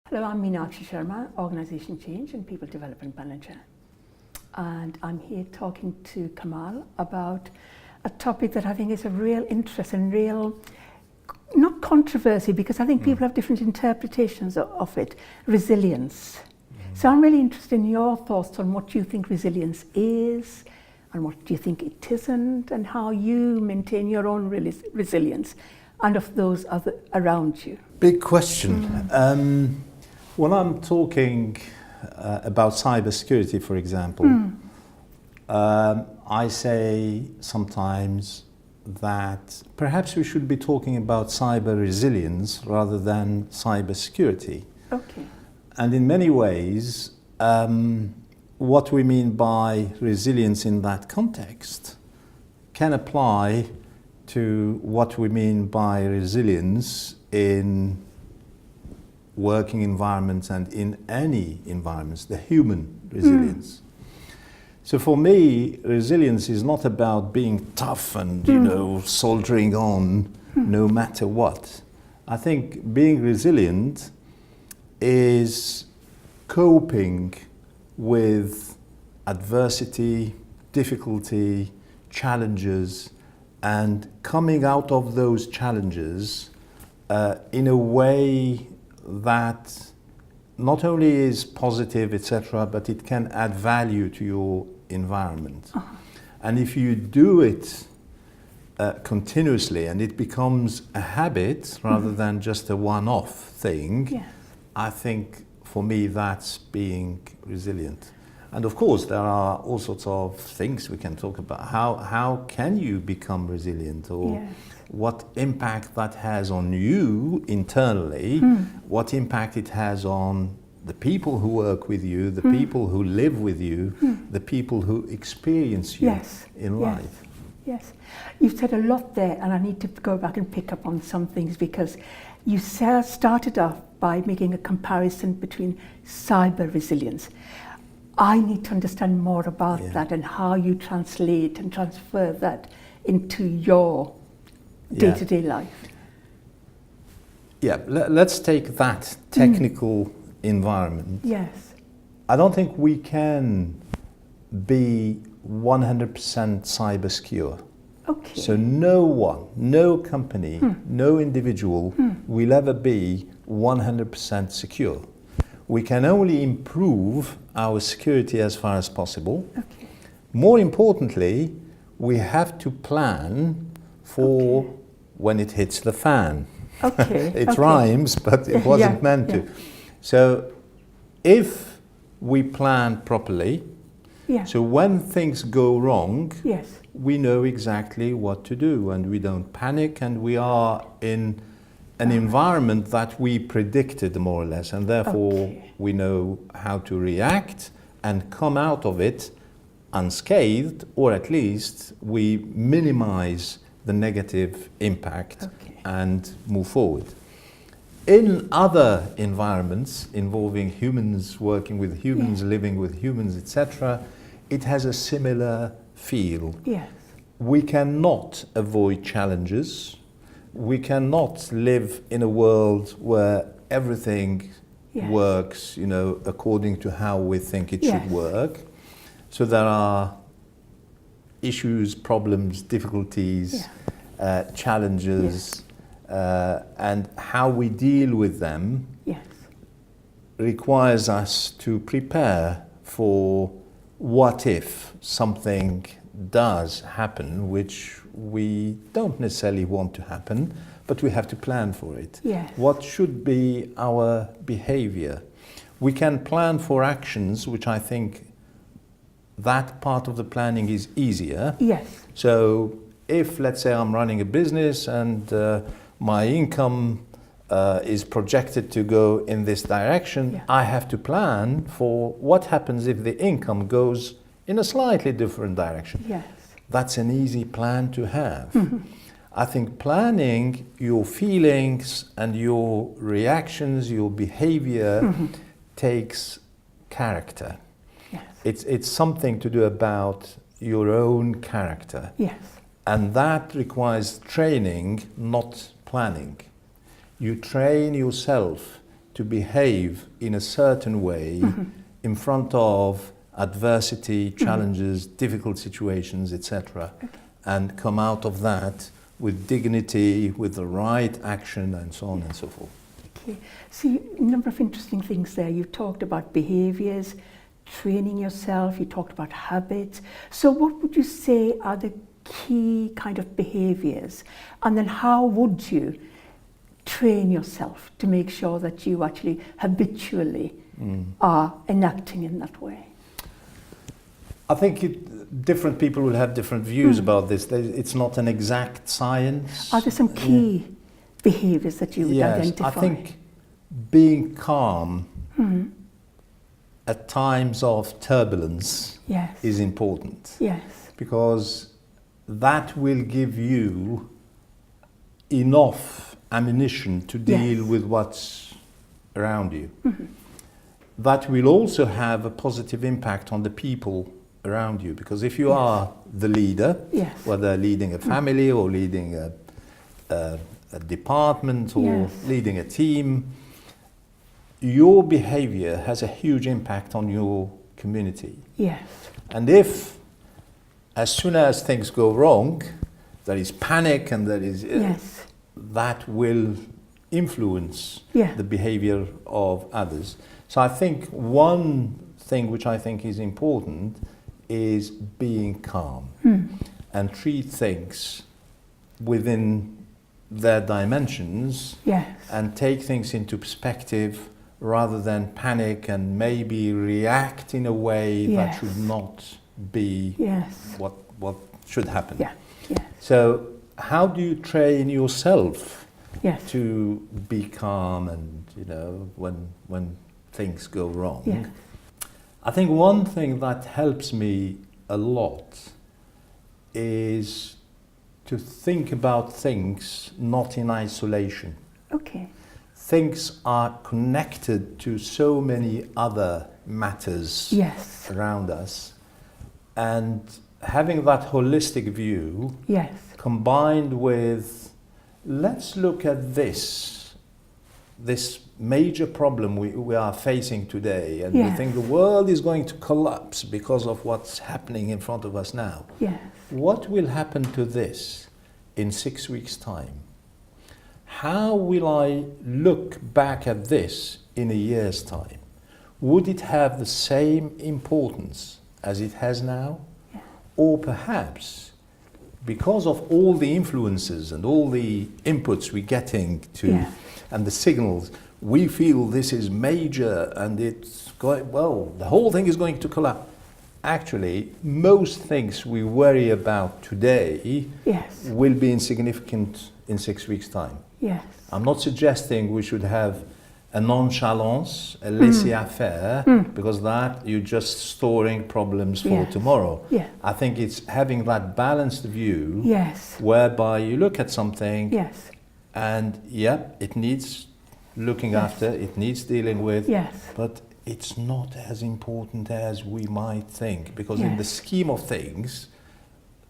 Hello, I'm Meenakshi Sharma, Organisation Change and People Development Manager. And I'm here talking to Kamal about a topic that I think is of real interest and real, not controversy, because I think people have different interpretations of it, resilience. So I'm really interested in your thoughts on what you think resilience is and what do you think it isn't, and how you maintain your own resilience and of those other around you. Big question. When I'm talking about cybersecurity, for example, I say sometimes that perhaps we should be talking about cyber resilience rather than cybersecurity. Okay. And in many ways, what we mean by resilience in that context can apply to what we mean by resilience in working environments and in any environments, the human resilience. So for me, resilience is not about being tough and, soldiering on no matter what. I think being resilient is coping with adversity, difficulty, challenges, and coming out of those challenges in a way that not only is positive, etc., but it can add value to your environment. And if you do it continuously and it becomes a habit rather than just a one-off thing, I think for me that's being resilient. And of course there are all sorts of things we can talk about. How can you become resilient, or what impact that has on you internally, what impact it has on the people who work with you, the people who live with you, the people who experience you in life. Yes, you've said a lot there, and I need to go back and pick up on some things, because you started off by making a comparison between cyber resilience. I need to understand more about that and how you translate and transfer that into your day-to-day life. Let's take that technical environment. Yes. I don't think we can be 100% cyber secure. Okay. So no one, no company, no individual will ever be 100% secure. We can only improve our security as far as possible. Okay. More importantly, we have to plan for when it hits the fan. Okay. It rhymes, but it wasn't meant to. So if we plan properly, so when things go wrong, we know exactly what to do, and we don't panic, and we are in an environment that we predicted more or less, and therefore we know how to react and come out of it unscathed, or at least we minimize the negative impact and move forward. In other environments involving humans, working with humans, living with humans, etc., it has a similar feel. Yes. We cannot avoid challenges. We cannot live in a world where everything works, according to how we think it should work. So there are issues, problems, difficulties, challenges, and how we deal with them requires us to prepare for what if something does happen, which we don't necessarily want to happen, but we have to plan for it. Yes. What should be our behavior? We can plan for actions, which I think that part of the planning is easier. Yes. So if, let's say, I'm running a business and my income is projected to go in this direction, I have to plan for what happens if the income goes in a slightly different direction. Yes. That's an easy plan to have. I think planning your feelings and your reactions, your behavior takes character. Yes. It's something to do about your own character. Yes. And that requires training, not planning. You train yourself to behave in a certain way in front of adversity, challenges, difficult situations, etc., and come out of that with dignity, with the right action, and so on and so forth. Okay. So a number of interesting things there. You've talked about behaviours, training yourself, you talked about habits. So what would you say are the key kind of behaviours? And then how would you train yourself to make sure that you actually habitually are enacting in that way? I think different people will have different views about this. It's not an exact science. Are there some key behaviours that you would identify? I think being calm at times of turbulence is important. Yes. Because that will give you enough ammunition to deal with what's around you. That will also have a positive impact on the people around you, because if you are the leader, whether leading a family or leading a department or leading a team, your behavior has a huge impact on your community. Yes. And if, as soon as things go wrong, there is panic and there is that will influence the behavior of others. So I think one thing which I think is important is being calm and treat things within their dimensions and take things into perspective rather than panic and maybe react in a way that should not be what should happen. So how do you train yourself to be calm and, you know, when things go wrong? I think one thing that helps me a lot is to think about things not in isolation. Okay. Things are connected to so many other matters around us, and having that holistic view combined with, let's look at this major problem we are facing today, and we think the world is going to collapse because of what's happening in front of us now. What will happen to this in 6 weeks' time? How will I look back at this in a year's time? Would it have the same importance as it has now? Or perhaps, because of all the influences and all the inputs we're getting to and the signals, we feel this is major and it's going, well, the whole thing is going to collapse. Actually, most things we worry about today will be insignificant in 6 weeks' time. I'm not suggesting we should have a nonchalance, a laissez-faire, because that you're just storing problems for tomorrow. I think it's having that balanced view whereby you look at something and it needs looking after, it needs dealing with, but it's not as important as we might think, because in the scheme of things,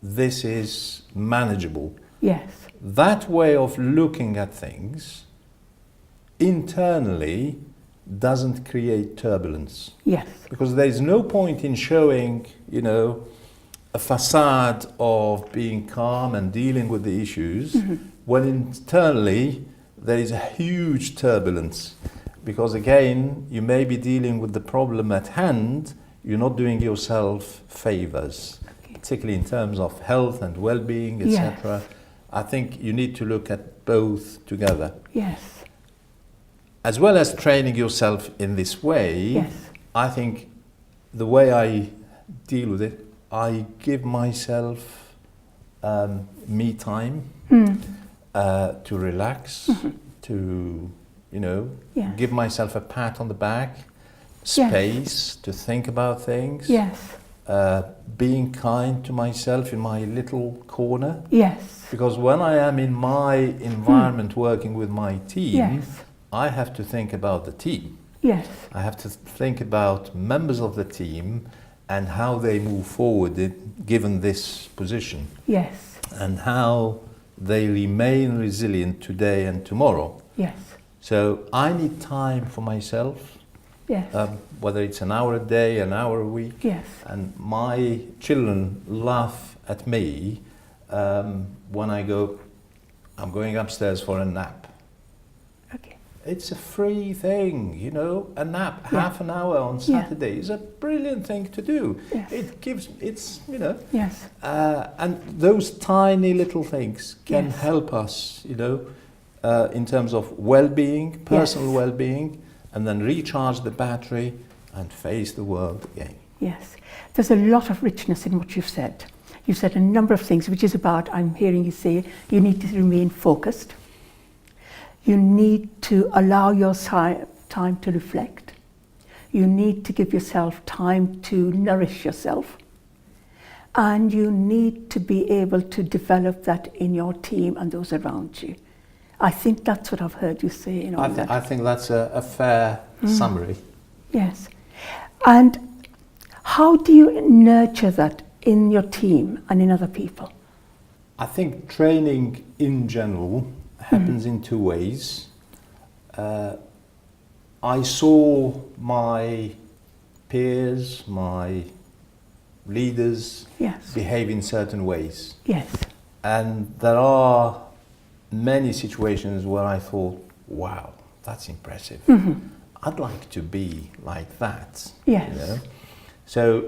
this is manageable. That way of looking at things internally doesn't create turbulence. Because there is no point in showing, you know, a facade of being calm and dealing with the issues when internally there is a huge turbulence. Because again, you may be dealing with the problem at hand, you're not doing yourself favors, particularly in terms of health and well-being, etc. I think you need to look at both together. As well as training yourself in this way, I think the way I deal with it, I give myself me time to relax, to, you know, give myself a pat on the back, space to think about things, being kind to myself in my little corner. Because when I am in my environment working with my team, I have to think about the team. I have to think about members of the team and how they move forward given this position. And how they remain resilient today and tomorrow. So I need time for myself, Yes. whether it's an hour a day, an hour a week. Yes. And my children laugh at me when I go, I'm going upstairs for a nap. Okay. It's a free thing, you know, a nap, Yeah. half an hour on Saturday is a brilliant thing to do. Yes. It's, you know, Yes. and those tiny little things can Yes. help us, you know, in terms of well-being, personal Yes. well-being, and then recharge the battery and face the world again. Yes. There's a lot of richness in what you've said. You've said a number of things, which is about, I'm hearing you say, you need to remain focused. You need to allow your time to reflect. You need to give yourself time to nourish yourself. And you need to be able to develop that in your team and those around you. I think that's what I've heard you say in all that. I think that's a fair summary. Yes. And how do you nurture that in your team and in other people? I think training in general happens in two ways. I saw my peers, my leaders Yes. behave in certain ways. Yes. And there are many situations where I thought, wow, that's impressive. I'd like to be like that. Yes. You know? So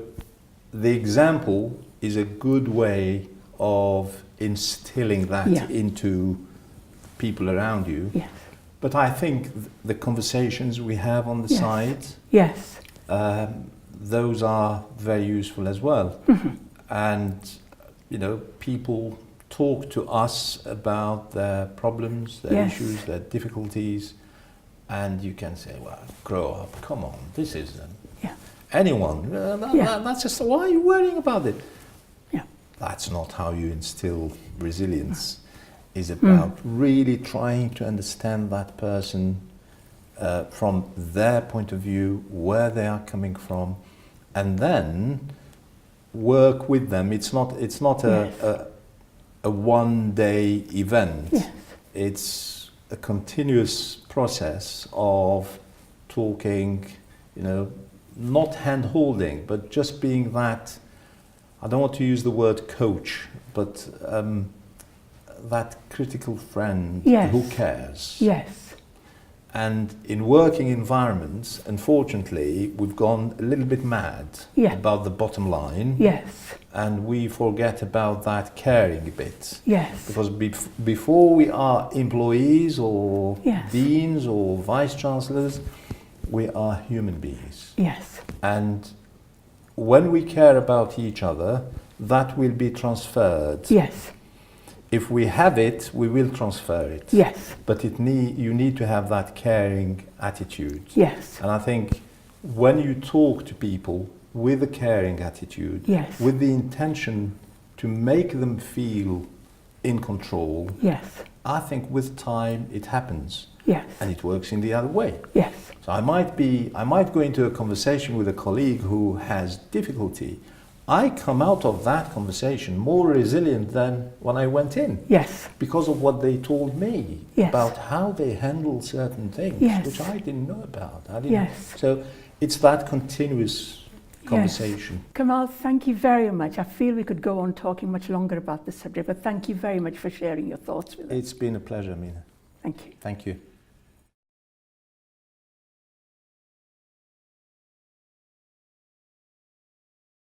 the example is a good way of instilling that Yeah. into people around you. Yes. But I think the conversations we have on the Yes. side, Yes. those are very useful as well. And, you know, people talk to us about their problems, their Yes. issues, their difficulties, and you can say, well, grow up, come on, this isn't Yeah. anyone. Yeah. That's just, why are you worrying about it? Yeah. That's not how you instill resilience. Is about really trying to understand that person from their point of view, where they are coming from, and then work with them. It's not Yes. a one-day event. Yes. It's a continuous process of talking, you know, not hand-holding, but just being that, I don't want to use the word coach, but that critical friend Yes. who cares. Yes. And in working environments, unfortunately, we've gone a little bit mad Yeah. about the bottom line. Yes. And we forget about that caring bit. Yes. Because before we are employees or Yes. deans or vice chancellors, we are human beings. Yes. And when we care about each other, that will be transferred. Yes. If we have it, we will transfer it. Yes. But you need to have that caring attitude. Yes. And I think when you talk to people with a caring attitude, Yes. with the intention to make them feel in control, Yes. I think with time it happens. Yes. And it works in the other way. Yes. So I might go into a conversation with a colleague who has difficulty. I come out of that conversation more resilient than when I went in. Yes. Because of what they told me Yes. about how they handle certain things, Yes. which I didn't know about. Yes. So it's that continuous conversation. Yes. Kamal, thank you very much. I feel we could go on talking much longer about this subject, but thank you very much for sharing your thoughts with us. It's been a pleasure, Mina. Thank you. Thank you.